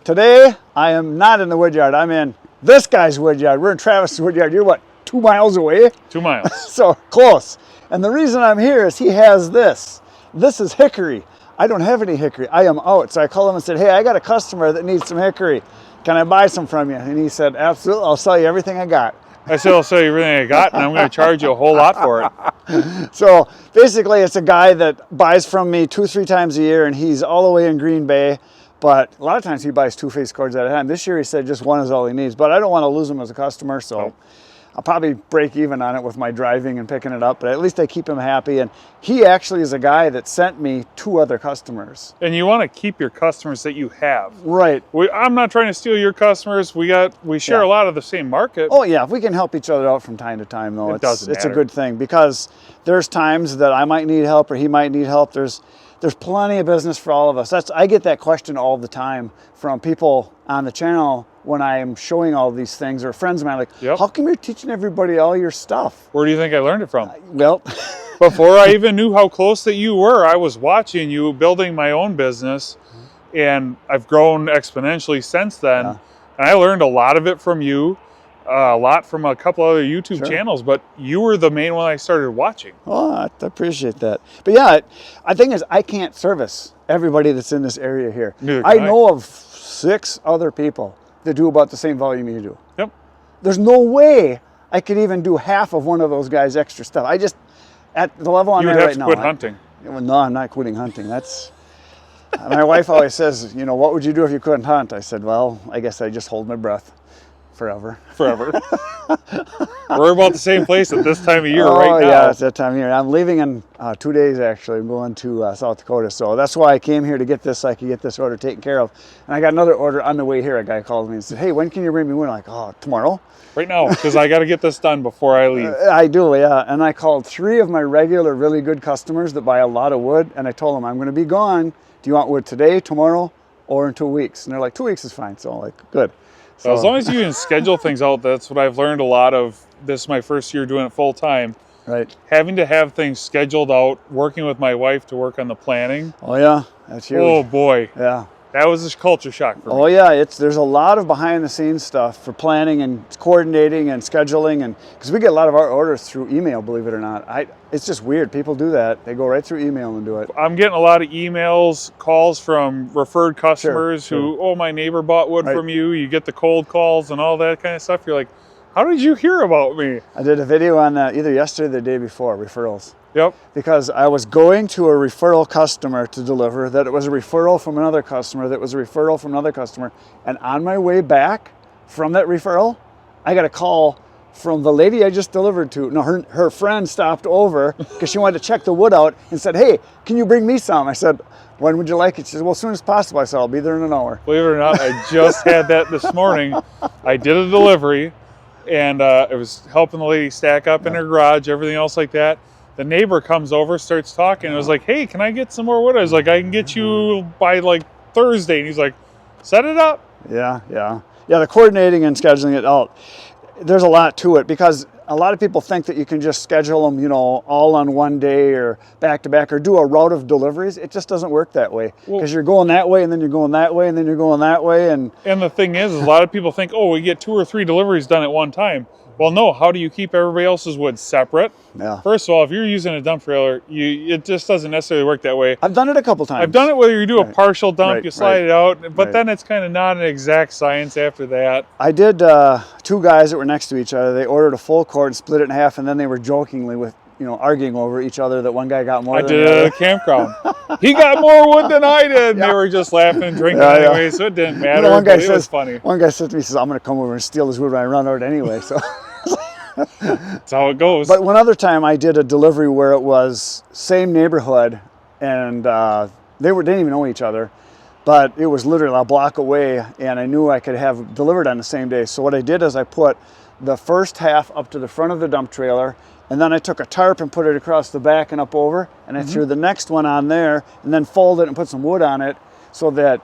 Today, I am not in the woodyard. I'm in this guy's woodyard. We're in Travis's woodyard. You're what, 2 miles away? 2 miles. So close. And the reason I'm here is he has this. This is hickory. I don't have any hickory. I am out. So I called him and said, hey, I got a customer that needs some hickory. Can I buy some from you? And he said, absolutely. I'll sell you everything I got. I said, I'll sell you everything I got, and I'm going to charge you a whole lot for it. So basically, it's a guy that buys from me 2-3 times a year, and he's all the way in Green Bay. But a lot of times he buys 2 face cords at a time. This year he said just 1 is all he needs. But I don't want to lose him as a customer, so Nope. I'll probably break even on it with my driving and picking it up. But at least I keep him happy. And he actually is a guy that sent me 2 other customers. And you want to keep your customers that you have. Right. I'm not trying to steal your customers. We share a lot of the same market. Oh yeah, if we can help each other out from time to time, though, it's a good thing, because there's times that I might need help or he might need help. There's plenty of business for all of us. I get that question all the time from people on the channel when I am showing all these things, or friends of mine like, Yep. how come you're teaching everybody all your stuff? Where do you think I learned it from? Well, Before I even knew how close that you were, I was watching you building my own business, and I've grown exponentially since then. Yeah. And I learned a lot of it from you, a lot from a couple other YouTube channels, but you were the main one I started watching. oh, I appreciate that. But yeah, I think is I can't service everybody that's in this area here. Neither I can I. know of 6 other people that do about the same volume you do. Yep. There's no way I could even do half of one of those guys' extra stuff. I just, at the level I'm You at would have right to now. quit hunting. Well, no, I'm not quitting hunting. That's my wife always says, you know, what would you do if you couldn't hunt? I said, well, I guess I just hold my breath forever. Forever. We're about the same place at this time of year Oh, right now. yeah, it's that time of year. I'm leaving in 2 days, actually. I'm going to South Dakota. So that's why I came here to get this, so I could get this order taken care of. And I got another order on the way here. A guy called me and said, hey, when can you bring me one? I'm like, oh, tomorrow? Right now, because I got to get this done before I leave. I do, yeah. And I called 3 of my regular, really good customers that buy a lot of wood. And I told them, I'm going to be gone. Do you want wood today, tomorrow, or in 2 weeks? And they're like, 2 weeks is fine. So I'm like, good. So as long as you can schedule things out, that's what I've learned a lot of. This is my first year doing it full time. Right. Having to have things scheduled out, working with my wife to work on the planning. Oh, yeah. That's huge. Oh, boy. Yeah. That was a culture shock for me. Oh yeah, there's a lot of behind the scenes stuff for planning and coordinating and scheduling, and because we get a lot of our orders through email, believe it or not. It's just weird. People do that. They go right through email and do it. I'm getting a lot of emails, calls from referred customers who, oh, my neighbor bought wood from you. You get the cold calls and all that kind of stuff. You're like, how did you hear about me? I did a video on that either yesterday or the day before, referrals. Yep. Because I was going to a referral customer to deliver, that it was a referral from another customer, that was a referral from another customer. And on my way back from that referral, I got a call from the lady I just delivered to. No, her friend stopped over because she wanted to check the wood out and said, hey, can you bring me some? I said, when would you like it? She said, well, as soon as possible. I said, I'll be there in an hour. Believe it or not, I just had that this morning. I did a delivery, and it was helping the lady stack up in her garage, everything else like that. The neighbor comes over, starts talking, and was like, hey, can I get some more wood? I was like, I can get you by like Thursday. And he's like, set it up. Yeah, the coordinating and scheduling it out. There's a lot to it, because a lot of people think that you can just schedule them, you know, all on one day or back to back, or do a route of deliveries. It just doesn't work that way, because you're going that way and then you're going that way and then you're going that way. And the thing is a lot of people think, oh, we get 2 or 3 deliveries done at one time. Well, no. How do you keep everybody else's wood separate? Yeah. First of all, if you're using a dump trailer, it just doesn't necessarily work that way. I've done it a couple times. I've done it whether you do a partial dump, you slide it out, but right. then it's kind of not an exact science after that. I did 2 guys that were next to each other. They ordered a full cord, split it in half, and then they were jokingly arguing over each other that one guy got more I than did the it other. at a campground. He got more wood than I did. And they were just laughing and drinking anyway, so it didn't matter. One guy but it was funny. One guy said to me, he says, I'm going to come over and steal his wood when I run out anyway. So. That's how it goes. But one other time I did a delivery where it was same neighborhood, and they didn't even know each other, but it was literally a block away, and I knew I could have delivered on the same day. So what I did is I put the first half up to the front of the dump trailer, and then I took a tarp and put it across the back and up over, and I threw the next one on there, and then folded it and put some wood on it, so that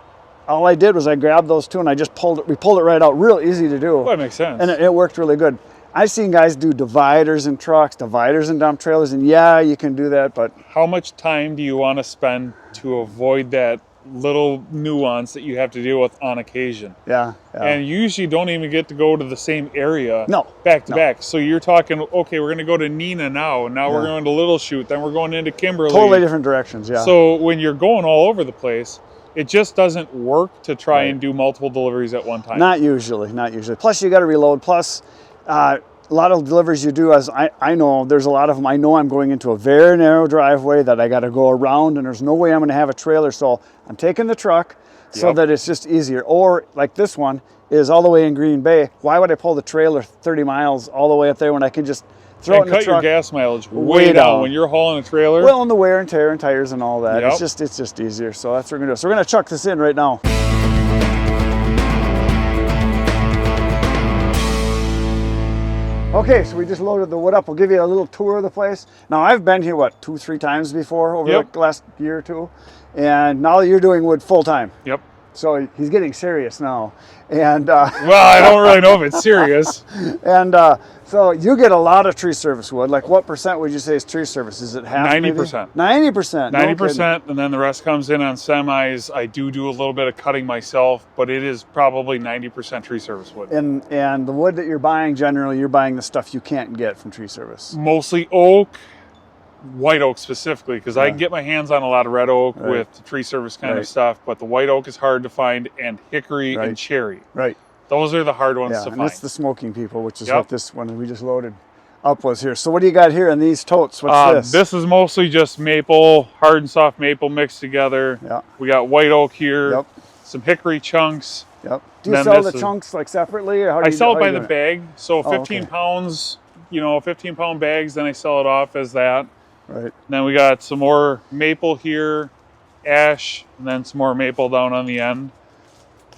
all I did was I grabbed those 2 and I just pulled it. We pulled it right out, real easy to do. Well, that makes sense. And it worked really good. I've seen guys do dividers in trucks, dividers in dump trailers, and yeah, you can do that, but how much time do you want to spend to avoid that little nuance that you have to deal with on occasion. Yeah. And you usually don't even get to go to the same area No. back to back. So you're talking, okay, we're going to go to Neenah now. Now we're going to Little Chute. Then we're going into Kimberly. Totally different directions, yeah. So when you're going all over the place, it just doesn't work to try and do multiple deliveries at one time. Not usually. Plus, you got to reload. Plus, a lot of deliveries you do, as I know, there's a lot of them. I know I'm going into a very narrow driveway that I got to go around, and there's no way I'm going to have a trailer. So I'm taking the truck so that it's just easier. Or like this one is all the way in Green Bay. Why would I pull the trailer 30 miles all the way up there when I can just throw it in the truck? Cut your gas mileage way down when you're hauling a trailer. Well, and the wear and tear and tires and all that. Yep. It's just easier. So that's what we're gonna do. So we're gonna chuck this in right now. Okay, so we just loaded the wood up. We'll give you a little tour of the place. Now I've been here, what, 2-3 times before over the last year or two. And now you're doing wood full time. Yep. So he's getting serious now. And well, I don't really know if it's serious. And so you get a lot of tree service wood. Like what percent would you say is tree service? Is it half? 90%. 90%. 90%, and then the rest comes in on semis. I do a little bit of cutting myself, but it is probably 90% tree service wood. And the wood that you're buying, generally, you're buying the stuff you can't get from tree service. Mostly oak, white oak specifically, because I can get my hands on a lot of red oak with the tree service kind of stuff, but the white oak is hard to find, and hickory and cherry. Right. Those are the hard ones to and find. that's the smoking people, which is what this one we just loaded up was here. So what do you got here in these totes? What's this? This is mostly just maple, hard and soft maple mixed together. Yeah. We got white oak here. Yep. Some hickory chunks. Yep. Do you sell the chunks like separately, or how do I you sell do, it by the bag. So 15 okay. pounds, 15-pound bags. Then I sell it off as that. Right. Then we got some more maple here, ash, and then some more maple down on the end.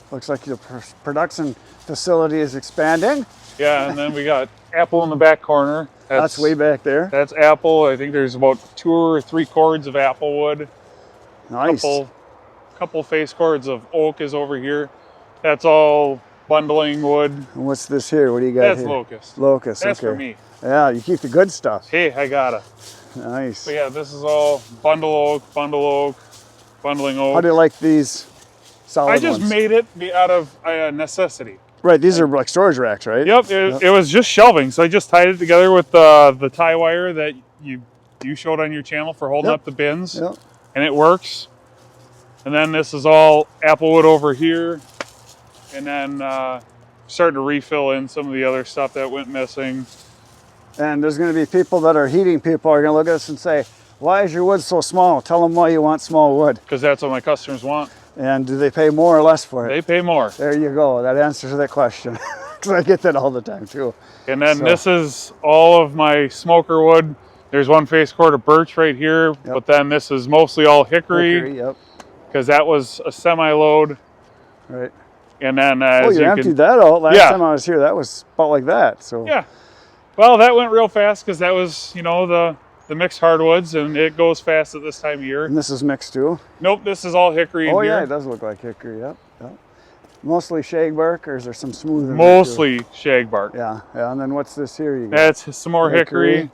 Looks like your production facility is expanding. Yeah, and then we got apple in the back corner. That's way back there. That's apple. I think there's about 2 or 3 cords of apple wood. Nice. Couple face cords of oak is over here. That's all bundling wood. And what's this here? What do you got That's here? locust. Locust, That's okay. for me. Yeah, you keep the good stuff. Hey, I gotta. Nice. But yeah, this is all bundling oak. How do you like these solid I just ones? made it out of necessity. Right, these are like storage racks, right? Yep, it was just shelving, so I just tied it together with the tie wire that you showed on your channel for holding up the bins, and it works. And then this is all apple wood over here, and then starting to refill in some of the other stuff that went missing. And there's going to be people that are heating people are going to look at us and say, why is your wood so small? Tell them why you want small wood. Because that's what my customers want. And do they pay more or less for it? They pay more. There you go. That answers that question. Because I get that all the time too. And then this is all of my smoker wood. There's one face cord of birch right here, but then this is mostly all hickory. Because that was a semi-load. Right. And then you emptied that out. Last time I was here, that was about like that. So yeah. Well, that went real fast because that was, the mixed hardwoods, and it goes fast at this time of year. And this is mixed too? Nope, this is all hickory. Oh, in here. yeah, it does look like hickory, yep. Mostly shagbark, or is there some smooth in Mostly shagbark. Yeah, and then what's this here? You got? That's some more hickory. And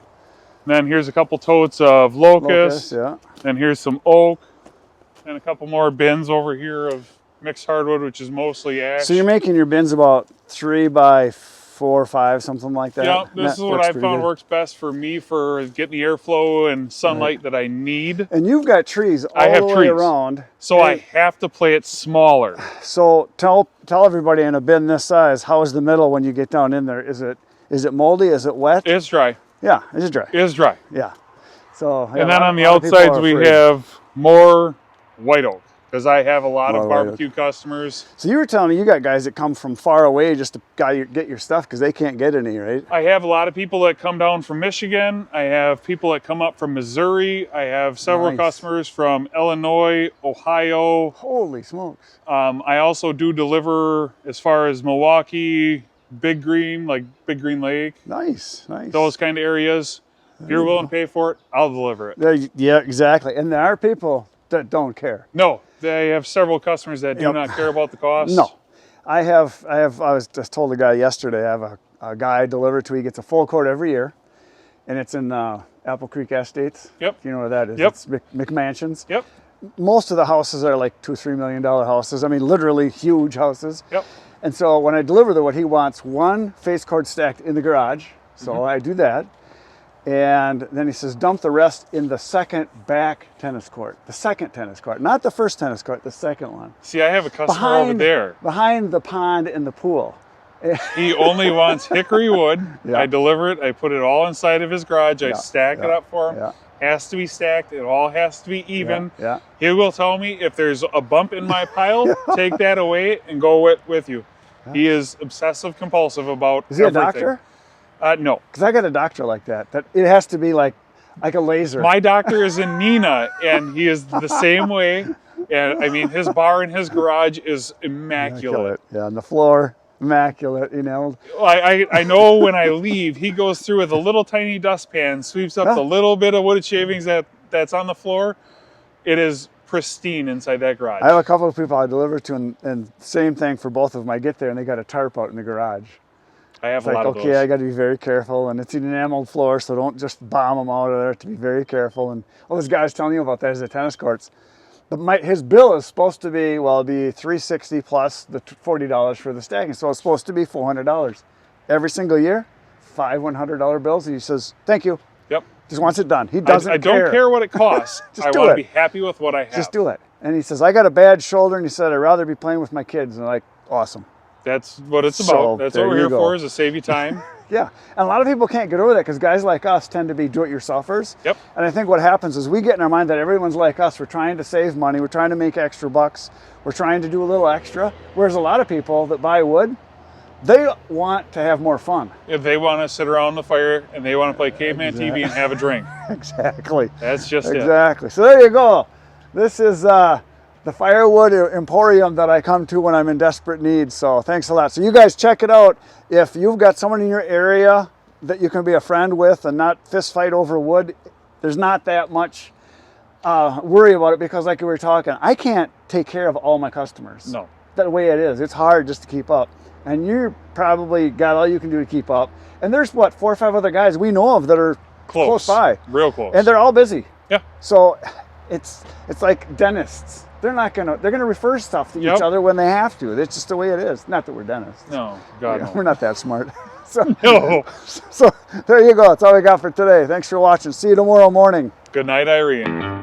then here's a couple totes of locust. And here's some oak. And a couple more bins over here of mixed hardwood, which is mostly ash. So you're making your bins about 3 by 4 or 5, something like that? Yeah, this is what I found works best for me for getting the airflow and sunlight that I need. And you've got trees all the way around. So I have to play it smaller. So tell everybody, in a bin this size, how is the middle when you get down in there? Is it moldy? Is it wet? It's dry. Yeah, it's dry. It's dry. Yeah. So and then on the outsides we have more white oak, because I have a lot of barbecue customers. So you were telling me you got guys that come from far away just to get your stuff because they can't get any, right? I have a lot of people that come down from Michigan. I have people that come up from Missouri. I have several customers from Illinois, Ohio. Holy smokes. I also do deliver as far as Milwaukee, Big Green, like Big Green Lake. Nice. Those kind of areas. If you're willing to pay for it, I'll deliver it. Yeah, exactly. And there are people that don't care. No, they have several customers that do not care about the cost. No, I was just told a guy yesterday, I have a guy I deliver to, he gets a full cord every year, and it's in Apple Creek Estates. Yep. You know where that is? Yep. It's McMansions. Yep. most of the houses are like $2-3 million houses. I mean, literally huge houses. Yep. And so when I deliver the wood, he wants one face cord stacked in the garage. So I do that. And then he says, dump the rest in the second back tennis court. The second tennis court, not the first tennis court, the second one. See, I have a customer over there. Behind the pond and the pool. He only wants hickory wood. Yeah. I deliver it. I put it all inside of his garage. I Yeah, stack it up for him. Yeah. Has to be stacked. It all has to be even. Yeah. He will tell me if there's a bump in my pile, take that away and go with you. Yeah. He is obsessive compulsive about Is he everything. a doctor? No. Because I got a doctor like that. That it has to be like a laser. My doctor is in Nina, and he is the same way. And I mean, his bar in his garage is immaculate. Yeah, on the floor, immaculate. You know. I know when I leave, he goes through with a little tiny dustpan, sweeps up the little bit of wood shavings that's on the floor. It is pristine inside that garage. I have a couple of people I deliver to, and same thing for both of them. I get there and they got a tarp out in the garage. I have It's a like, lot of okay, those. I got to be very careful, and it's an enameled floor, so don't just bomb them out of there. To be very careful. And all this guy's telling you about that is the tennis courts. But his bill is supposed to be, well, it'll be $360 plus the $40 for the stacking, so it's supposed to be $400 every single year. 100 bills. And he says, "Thank you." Yep. Just wants it done. He doesn't. I don't care what it costs. Just I do want to it. be happy with what I have. Just do it. And he says, "I got a bad shoulder," and he said, "I'd rather be playing with my kids." And I'm like, awesome. That's what it's So, about. That's there what we're you here go. for, is to save you time. Yeah, and a lot of people can't get over that because guys like us tend to be do-it-yourselfers. Yep. And I think what happens is we get in our mind that everyone's like us. We're trying to save money. We're trying to make extra bucks. We're trying to do a little extra. Whereas a lot of people that buy wood, they want to have more fun. If they want to sit around the fire and they want to play caveman TV and have a drink. Exactly. That's just it. Exactly. So there you go. This is the Firewood Emporium that I come to when I'm in desperate need. So thanks a lot. So you guys check it out. If you've got someone in your area that you can be a friend with and not fist fight over wood, there's not that much worry about it, because like we were talking, I can't take care of all my customers. No. That way it is. It's hard just to keep up. And you probably got all you can do to keep up. And there's what, 4 or 5 other guys we know of that are close by. Real close. And they're all busy. Yeah. So it's like dentists. They're gonna refer stuff to each other when they have to. It's just the way it is. Not that we're dentists. No, God, no. We're not that smart. So, No. so there you go. That's all we got for today. Thanks for watching. See you tomorrow morning. Good night, Irene.